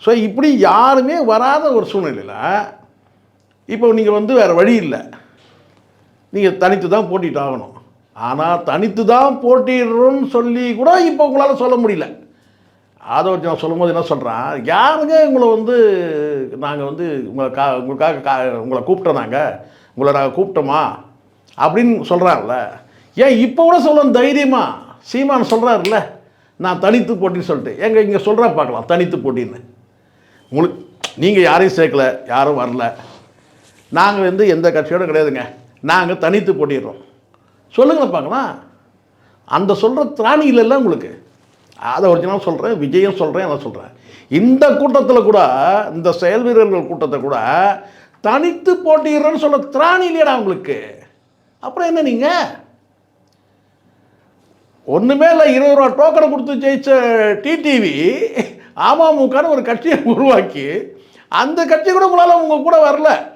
So இப்படி யாருமே வராத ஒரு சூழ்நிலையில் இப்போ நீங்கள் வந்து வேறு வழி இல்லை, நீங்கள் தனித்து தான் போட்டிட்டு ஆகணும். ஆனால் தனித்து தான் போட்டிடுறோன்னு சொல்லி கூட இப்போ உங்களால் சொல்ல முடியல. அதை வச்சு நான் சொல்லும்போது என்ன சொல்கிறேன், யாருங்க உங்களை வந்து நாங்கள் வந்து உங்களுக்காக உங்களை கூப்பிட்டோம், உங்களை நாங்கள் கூப்பிட்டோமா அப்படின்னு சொல்கிறாங்கல்ல. ஏன் இப்போ கூட சொல்லணும் தைரியமாக சீமான் சொல்கிறாருல்ல, நான் தனித்து போட்டின்னு சொல்லிட்டு. இங்கே சொல்கிறா பார்க்கலாம் தனித்து போட்டின்னு. உங்களுக்கு நீங்கள் யாரையும் சேர்க்கல, யாரும் வரல, நாங்கள் வந்து எந்த கட்சியோடு கிடையாதுங்க, நாங்கள் தனித்து போட்டிடுறோம் சொல்லுங்களேன் பார்க்கலாம். அந்த சொல்கிற திராணி இல்லைல்ல உங்களுக்கு. அதை ஒரிஜினலாக சொல்கிறேன், விஜயம் சொல்கிறேன், நான் சொல்கிறேன். இந்த கூட்டத்தில் கூட, இந்த செயல் வீரர்கள் கூட்டத்தை கூட தனித்து போட்டிடுறேன்னு சொல்ல திராணி இல்லையடா உங்களுக்கு. அப்புறம் என்ன நீங்கள் ஒன்றுமே இல்லை, 20 ரூபா டோக்கனை கொடுத்து ஜெயிச்ச டிடிவி அமமுகன்னு ஒரு கட்சியை உருவாக்கி அந்த கட்சி கூட உங்களால் உங்கள் கூட வரல.